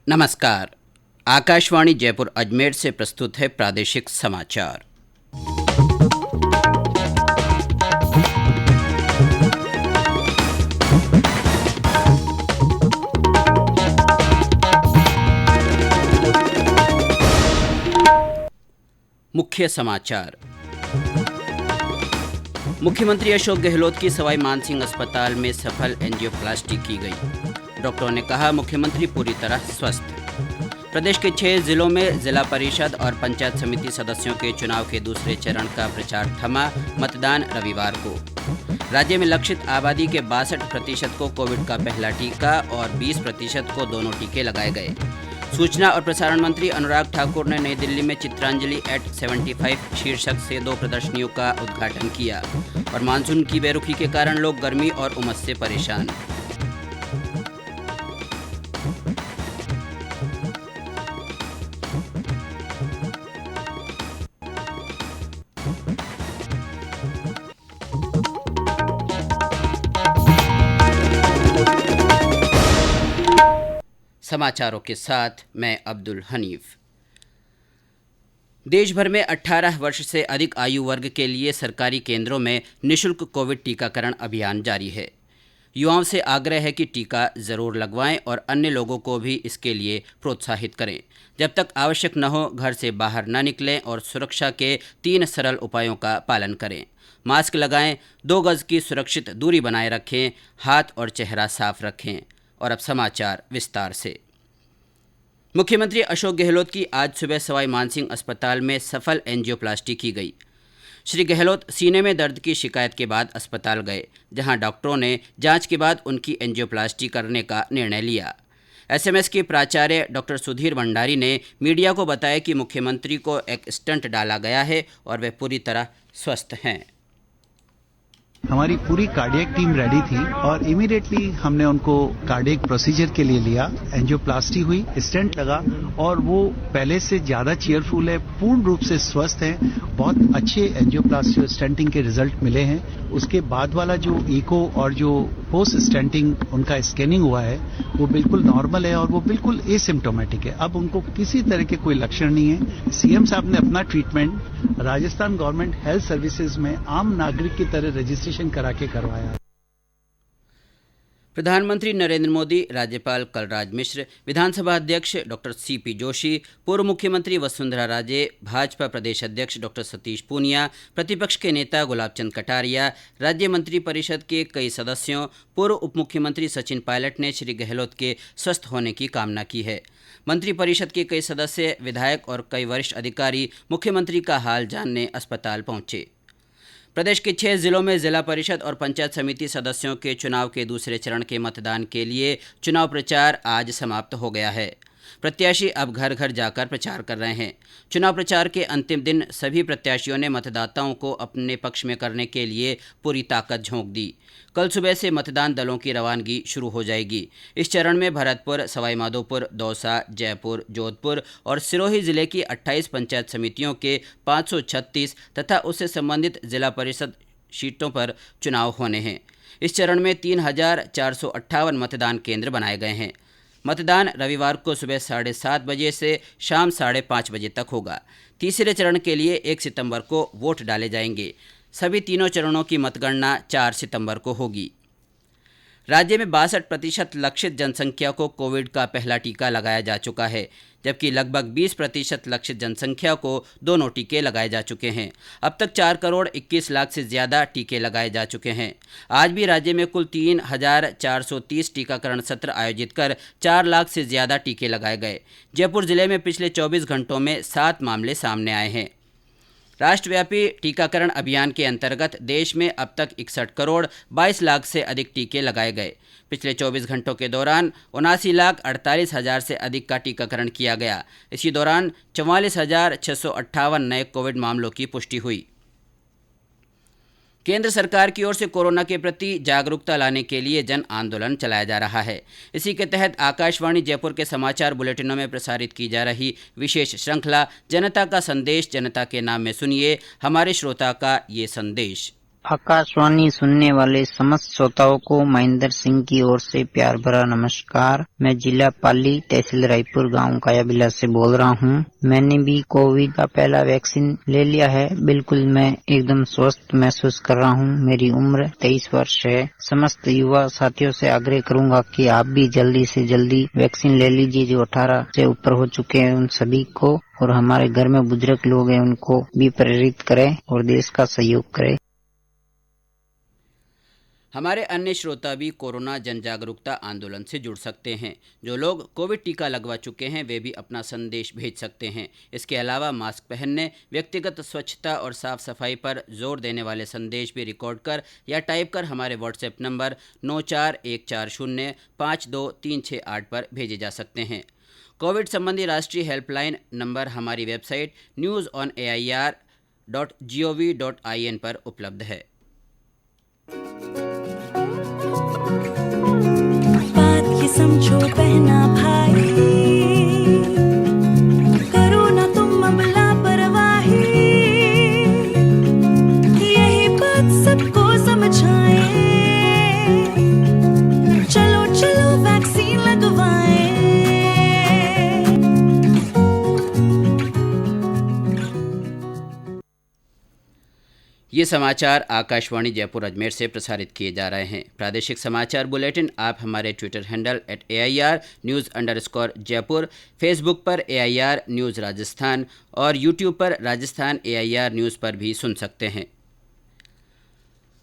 नमस्कार। आकाशवाणी जयपुर अजमेर से प्रस्तुत है प्रादेशिक समाचार। मुख्य समाचार। मुख्यमंत्री अशोक गहलोत की सवाई मानसिंह अस्पताल में सफल एंजियोप्लास्टी की गई। डॉक्टरों ने कहा मुख्यमंत्री पूरी तरह स्वस्थ। प्रदेश के 6 जिलों में जिला परिषद और पंचायत समिति सदस्यों के चुनाव के दूसरे चरण का प्रचार थमा, मतदान रविवार को। राज्य में लक्षित आबादी के 62% को कोविड का पहला टीका और 20% को दोनों टीके लगाए गए। सूचना और प्रसारण मंत्री अनुराग ठाकुर ने नई दिल्ली में चित्रांजलि @75 शीर्षक से 2 प्रदर्शनियों का उद्घाटन किया। और मानसून की बेरुखी के कारण लोग गर्मी और उमस से परेशान। समाचारों के साथ मैं अब्दुल हनीफ। देश भर में 18 वर्ष से अधिक आयु वर्ग के लिए सरकारी केंद्रों में निःशुल्क कोविड टीकाकरण अभियान जारी है। युवाओं से आग्रह है कि टीका जरूर लगवाएं और अन्य लोगों को भी इसके लिए प्रोत्साहित करें। जब तक आवश्यक न हो घर से बाहर न निकलें और सुरक्षा के 3 सरल उपायों का पालन करें। मास्क लगाएं, 2 गज की सुरक्षित दूरी बनाए रखें, हाथ और चेहरा साफ रखें। और अब समाचार विस्तार से। मुख्यमंत्री अशोक गहलोत की आज सुबह सवाई मानसिंह अस्पताल में सफल एंजियोप्लास्टी की गई। श्री गहलोत सीने में दर्द की शिकायत के बाद अस्पताल गए, जहां डॉक्टरों ने जांच के बाद उनकी एंजियोप्लास्टी करने का निर्णय लिया। एसएमएस के प्राचार्य डॉक्टर सुधीर भंडारी ने मीडिया को बताया कि मुख्यमंत्री को एक स्टंट डाला गया है और वे पूरी तरह स्वस्थ हैं। हमारी पूरी कार्डियक टीम रेडी थी और इमीडिएटली हमने उनको कार्डियक प्रोसीजर के लिए लिया। एंजियोप्लास्टी हुई, स्टेंट लगा और वो पहले से ज्यादा चीयरफुल है, पूर्ण रूप से स्वस्थ है। बहुत अच्छे एंजियोप्लास्टी और स्टेंटिंग के रिजल्ट मिले हैं। उसके बाद वाला जो इको और जो पोस्ट स्टेंटिंग उनका स्कैनिंग हुआ है वो बिल्कुल नॉर्मल है और वो बिल्कुल एसिम्प्टोमेटिक है। अब उनको किसी तरह के कोई लक्षण नहीं है। सीएम साहब ने अपना treatment Rajasthan government health services में आम नागरिक की तरह रजिस्ट्रेशन करा के करवाया। प्रधानमंत्री नरेंद्र मोदी, राज्यपाल कलराज मिश्र, विधानसभा अध्यक्ष डॉक्टर सीपी जोशी, पूर्व मुख्यमंत्री वसुंधरा राजे, भाजपा प्रदेश अध्यक्ष डॉक्टर सतीश पूनिया, प्रतिपक्ष के नेता गुलाब चंद कटारिया, राज्य मंत्री परिषद के कई सदस्यों, पूर्व उप मुख्यमंत्री सचिन पायलट ने श्री गहलोत के स्वस्थ होने की कामना की है। मंत्री परिषद के कई सदस्य, विधायक और कई वरिष्ठ अधिकारी मुख्यमंत्री का हाल जानने अस्पताल पहुंचे। प्रदेश के 6 जिलों में जिला परिषद और पंचायत समिति सदस्यों के चुनाव के दूसरे चरण के मतदान के लिए चुनाव प्रचार आज समाप्त हो गया है। प्रत्याशी अब घर घर जाकर प्रचार कर रहे हैं। चुनाव प्रचार के अंतिम दिन सभी प्रत्याशियों ने मतदाताओं को अपने पक्ष में करने के लिए पूरी ताकत झोंक दी। कल सुबह से मतदान दलों की रवानगी शुरू हो जाएगी। इस चरण में भरतपुर, सवाईमाधोपुर, दौसा, जयपुर, जोधपुर और सिरोही जिले की 28 पंचायत समितियों के 536 तथा उससे संबंधित जिला परिषद सीटों पर चुनाव होने हैं। इस चरण में 3458 मतदान केंद्र बनाए गए हैं। मतदान रविवार को सुबह 7:30 बजे से शाम 5:30 बजे तक होगा। तीसरे चरण के लिए 1 सितंबर को वोट डाले जाएंगे। सभी तीनों चरणों की मतगणना 4 सितंबर को होगी। राज्य में 62% लक्षित जनसंख्या को कोविड का पहला टीका लगाया जा चुका है, जबकि लगभग 20% लक्षित जनसंख्या को दोनों टीके लगाए जा चुके हैं। अब तक 4 करोड़ 21 लाख से ज़्यादा टीके लगाए जा चुके हैं। आज भी राज्य में कुल 3430 टीकाकरण सत्र आयोजित कर 4 लाख से ज़्यादा टीके लगाए गए। जयपुर जिले में पिछले 24 घंटों में 7 मामले सामने आए हैं। राष्ट्रव्यापी टीकाकरण अभियान के अंतर्गत देश में अब तक 61 करोड़ 22 लाख से अधिक टीके लगाए गए। पिछले 24 घंटों के दौरान 79,48,000 से अधिक का टीकाकरण किया गया। इसी दौरान 44,658 नए कोविड मामलों की पुष्टि हुई। केंद्र सरकार की ओर से कोरोना के प्रति जागरूकता लाने के लिए जन आंदोलन चलाया जा रहा है। इसी के तहत आकाशवाणी जयपुर के समाचार बुलेटिनों में प्रसारित की जा रही विशेष श्रृंखला जनता का संदेश जनता के नाम में सुनिए, हमारे श्रोता का ये संदेश। आकाशवाणी सुनने वाले समस्त श्रोताओं को महेंद्र सिंह की ओर से प्यार भरा नमस्कार। मैं जिला पाली तहसील रायपुर गांव कायाबिला से बोल रहा हूं। मैंने भी कोविड का पहला वैक्सीन ले लिया है। बिल्कुल मैं एकदम स्वस्थ महसूस कर रहा हूं। मेरी उम्र 23 वर्ष है। समस्त युवा साथियों से आग्रह करूंगा कि आप भी जल्दी से जल्दी वैक्सीन ले लीजिए। जो 18 से ऊपर हो चुके हैं उन सभी को, और हमारे घर में बुजुर्ग लोग हैं उनको भी प्रेरित करें और देश का सहयोग करें। हमारे अन्य श्रोता भी कोरोना जन जागरूकता आंदोलन से जुड़ सकते हैं। जो लोग कोविड टीका लगवा चुके हैं वे भी अपना संदेश भेज सकते हैं। इसके अलावा मास्क पहनने, व्यक्तिगत स्वच्छता और साफ सफाई पर जोर देने वाले संदेश भी रिकॉर्ड कर या टाइप कर हमारे व्हाट्सएप नंबर 9414052368 पर भेजे जा सकते हैं। कोविड संबंधी राष्ट्रीय हेल्पलाइन नंबर हमारी वेबसाइट newsonair.gov.in पर उपलब्ध है। समझो बहना भाई, करो ना तुम अब लापरवाही, यही बात सबको समझाएं, चलो चलो वैक्सीन लगवाएं। ये समाचार आकाशवाणी जयपुर अजमेर से प्रसारित किए जा रहे हैं। प्रादेशिक समाचार बुलेटिन आप हमारे ट्विटर हैंडल @AIR_News_जयपुर, फेसबुक पर AIR न्यूज़ राजस्थान और यूट्यूब पर राजस्थान AIR न्यूज़ पर भी सुन सकते हैं।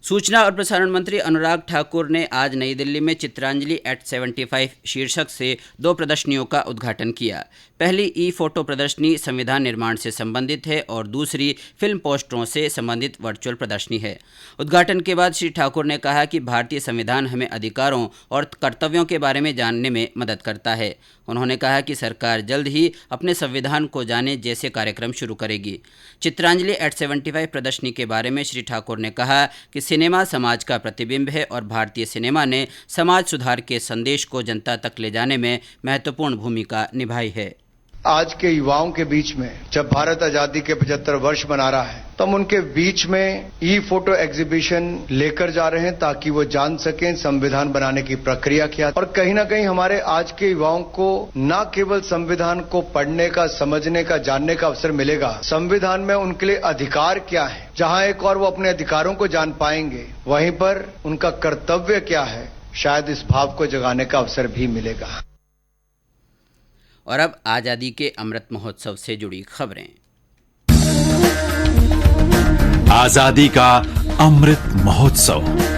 सूचना और प्रसारण मंत्री अनुराग ठाकुर ने आज नई दिल्ली में चित्रांजलि @75 शीर्षक से 2 प्रदर्शनियों का उद्घाटन किया। पहली ई-फोटो प्रदर्शनी संविधान निर्माण से संबंधित है और दूसरी फिल्म पोस्टरों से संबंधित वर्चुअल प्रदर्शनी है। उद्घाटन के बाद श्री ठाकुर ने कहा कि भारतीय संविधान हमें अधिकारों और कर्तव्यों के बारे में जानने में मदद करता है। उन्होंने कहा कि सरकार जल्द ही अपने संविधान को जाने जैसे कार्यक्रम शुरू करेगी। चित्रांजलि @75 प्रदर्शनी के बारे में श्री ठाकुर ने कहा कि सिनेमा समाज का प्रतिबिंब है और भारतीय सिनेमा ने समाज सुधार के संदेश को जनता तक ले जाने में महत्वपूर्ण भूमिका निभाई है। आज के युवाओं के बीच में जब भारत आजादी के 75 वर्ष मना रहा है तो हम उनके बीच में ई फोटो एग्जीबिशन लेकर जा रहे हैं ताकि वो जान सकें संविधान बनाने की प्रक्रिया क्या। और कहीं ना कहीं हमारे आज के युवाओं को न केवल संविधान को पढ़ने का, समझने का, जानने का अवसर मिलेगा, संविधान में उनके लिए अधिकार क्या है, जहां एक और वो अपने अधिकारों को जान पाएंगे, वहीं पर उनका कर्तव्य क्या है, शायद इस भाव को जगाने का अवसर भी मिलेगा। और अब आज़ादी के अमृत महोत्सव से जुड़ी खबरें। आजादी का अमृत महोत्सव।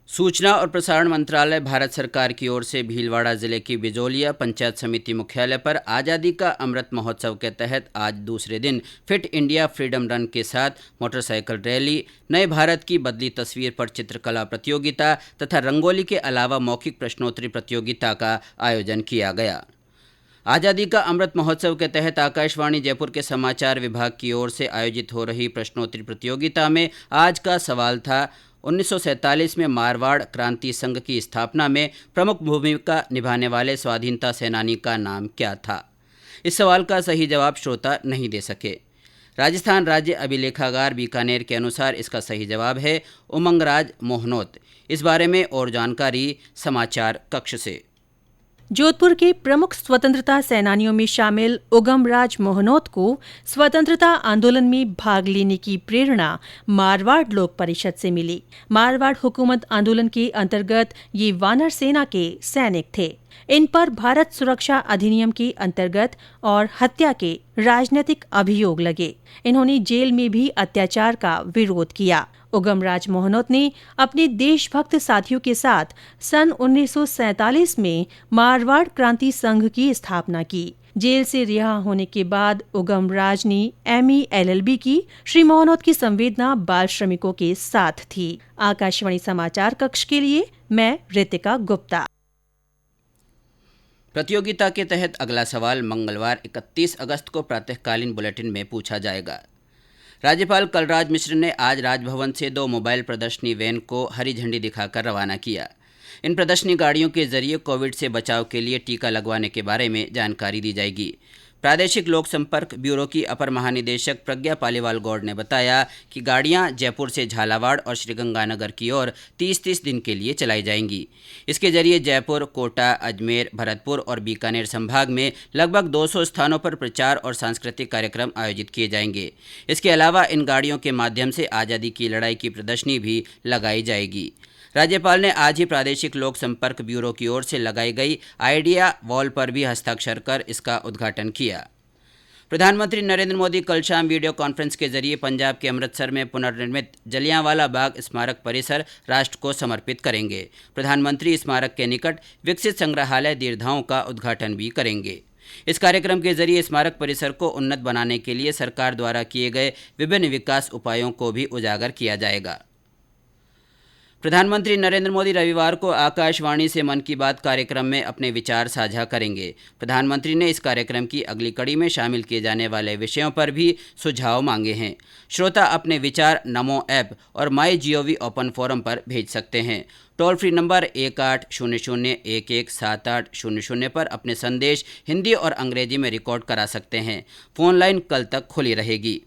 सूचना और प्रसारण मंत्रालय भारत सरकार की ओर से भीलवाड़ा जिले की बिजोलिया पंचायत समिति मुख्यालय पर आज़ादी का अमृत महोत्सव के तहत आज दूसरे दिन फिट इंडिया फ्रीडम रन के साथ मोटरसाइकिल रैली, नए भारत की बदली तस्वीर पर चित्रकला प्रतियोगिता तथा रंगोली के अलावा मौखिक प्रश्नोत्तरी प्रतियोगिता का आयोजन किया गया। आज़ादी का अमृत महोत्सव के तहत आकाशवाणी जयपुर के समाचार विभाग की ओर से आयोजित हो रही प्रश्नोत्तरी प्रतियोगिता में आज का सवाल था, 1947 में मारवाड़ क्रांति संघ की स्थापना में प्रमुख भूमिका निभाने वाले स्वाधीनता सेनानी का नाम क्या था। इस सवाल का सही जवाब श्रोता नहीं दे सके। राजस्थान राज्य अभिलेखागार बीकानेर के अनुसार इसका सही जवाब है उमंगराज मोहनोत। इस बारे में और जानकारी समाचार कक्ष से। जोधपुर के प्रमुख स्वतंत्रता सेनानियों में शामिल उगमराज मोहनोत को स्वतंत्रता आंदोलन में भाग लेने की प्रेरणा मारवाड़ लोक परिषद से मिली। मारवाड़ हुकूमत आंदोलन के अंतर्गत ये वानर सेना के सैनिक थे। इन पर भारत सुरक्षा अधिनियम के अंतर्गत और हत्या के राजनीतिक अभियोग लगे। इन्होंने जेल में भी अत्याचार का विरोध किया। उगमराज मोहनोत ने अपने देशभक्त साथियों के साथ सन 1947 में मारवाड़ क्रांति संघ की स्थापना की, जेल से रिहा होने के बाद उगम राज ने ME LLB की। श्री मोहनोत की संवेदना बाल श्रमिकों के साथ थी। आकाशवाणी समाचार कक्ष के लिए मैं रितिका गुप्ता। प्रतियोगिता के तहत अगला सवाल मंगलवार 31 अगस्त को प्रातःकालीन बुलेटिन में पूछा जाएगा। राज्यपाल कलराज मिश्र ने आज राजभवन से 2 मोबाइल प्रदर्शनी वैन को हरी झंडी दिखाकर रवाना किया। इन प्रदर्शनी गाड़ियों के जरिए कोविड से बचाव के लिए टीका लगवाने के बारे में जानकारी दी जाएगी। प्रादेशिक लोक संपर्क ब्यूरो की अपर महानिदेशक प्रज्ञा पालीवाल गौड़ ने बताया कि गाड़ियां जयपुर से झालावाड़ और श्रीगंगानगर की ओर 30-30 दिन के लिए चलाई जाएंगी। इसके जरिए जयपुर, कोटा, अजमेर, भरतपुर और बीकानेर संभाग में लगभग 200 स्थानों पर प्रचार और सांस्कृतिक कार्यक्रम आयोजित किए जाएंगे। इसके अलावा इन गाड़ियों के माध्यम से आज़ादी की लड़ाई की प्रदर्शनी भी लगाई जाएगी। राज्यपाल ने आज ही प्रादेशिक लोक संपर्क ब्यूरो की ओर से लगाई गई आइडिया वॉल पर भी हस्ताक्षर कर इसका उद्घाटन किया। प्रधानमंत्री नरेंद्र मोदी कल शाम वीडियो कॉन्फ्रेंस के जरिए पंजाब के अमृतसर में पुनर्निर्मित जलियांवाला बाग स्मारक परिसर राष्ट्र को समर्पित करेंगे। प्रधानमंत्री स्मारक के निकट विकसित संग्रहालय दीर्घाओं का उद्घाटन भी करेंगे। इस कार्यक्रम के जरिए स्मारक परिसर को उन्नत बनाने के लिए सरकार द्वारा किए गए विभिन्न विकास उपायों को भी उजागर किया जाएगा। प्रधानमंत्री नरेंद्र मोदी रविवार को आकाशवाणी से मन की बात कार्यक्रम में अपने विचार साझा करेंगे। प्रधानमंत्री ने इस कार्यक्रम की अगली कड़ी में शामिल किए जाने वाले विषयों पर भी सुझाव मांगे हैं। श्रोता अपने विचार नमो ऐप और MyGov ओपन फोरम पर भेज सकते हैं। टोल फ्री नंबर 1800117800 पर अपने संदेश हिंदी और अंग्रेजी में रिकॉर्ड करा सकते हैं। फोन लाइन कल तक खुली रहेगी।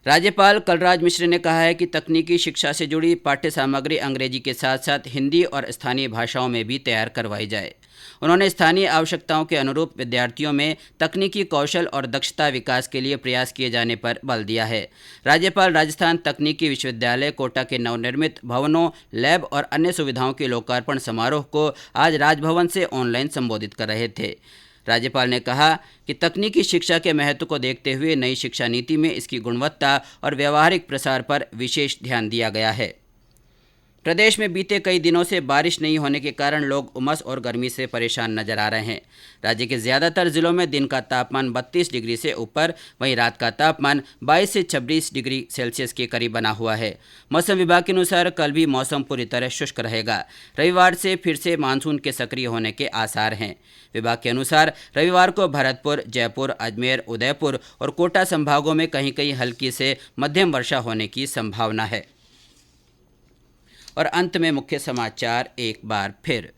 राज्यपाल कलराज मिश्र ने कहा है कि तकनीकी शिक्षा से जुड़ी पाठ्य सामग्री अंग्रेजी के साथ साथ हिंदी और स्थानीय भाषाओं में भी तैयार करवाई जाए। उन्होंने स्थानीय आवश्यकताओं के अनुरूप विद्यार्थियों में तकनीकी कौशल और दक्षता विकास के लिए प्रयास किए जाने पर बल दिया है। राज्यपाल राजस्थान तकनीकी विश्वविद्यालय कोटा के नवनिर्मित भवनों, लैब और अन्य सुविधाओं के लोकार्पण समारोह को आज राजभवन से ऑनलाइन संबोधित कर रहे थे। राज्यपाल ने कहा कि तकनीकी शिक्षा के महत्व को देखते हुए नई शिक्षा नीति में इसकी गुणवत्ता और व्यावहारिक प्रसार पर विशेष ध्यान दिया गया है। प्रदेश में बीते कई दिनों से बारिश नहीं होने के कारण लोग उमस और गर्मी से परेशान नजर आ रहे हैं। राज्य के ज़्यादातर जिलों में दिन का तापमान 32 डिग्री से ऊपर, वहीं रात का तापमान 22 से 26 डिग्री सेल्सियस के करीब बना हुआ है। मौसम विभाग के अनुसार कल भी मौसम पूरी तरह शुष्क रहेगा। रविवार से फिर से मानसून के सक्रिय होने के आसार हैं। विभाग के अनुसार रविवार को भरतपुर, जयपुर, अजमेर, उदयपुर और कोटा संभागों में कहीं कहीं हल्की से मध्यम वर्षा होने की संभावना है। और अंत में मुख्य समाचार एक बार फिर।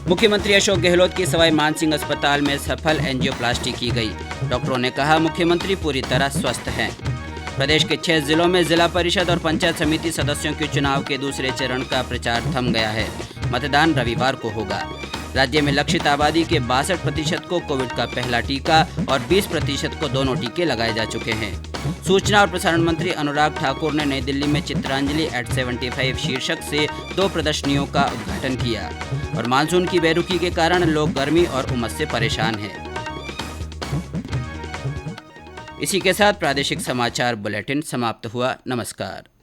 मुख्यमंत्री अशोक गहलोत की सवाई मानसिंह अस्पताल में सफल एंजियोप्लास्टी की गई। डॉक्टरों ने कहा मुख्यमंत्री पूरी तरह स्वस्थ हैं। प्रदेश के 6 जिलों में जिला परिषद और पंचायत समिति सदस्यों के चुनाव के दूसरे चरण का प्रचार थम गया है। मतदान रविवार को होगा। राज्य में लक्षित आबादी के 62% को कोविड का पहला टीका और 20% को दोनों टीके लगाए जा चुके हैं। सूचना और प्रसारण मंत्री अनुराग ठाकुर ने नई दिल्ली में चित्रांजलि @75 शीर्षक से 2 प्रदर्शनियों का उद्घाटन किया। और मानसून की बेरुखी के कारण लोग गर्मी और उमस से परेशान हैं। इसी के साथ प्रादेशिक समाचार बुलेटिन समाप्त हुआ। नमस्कार।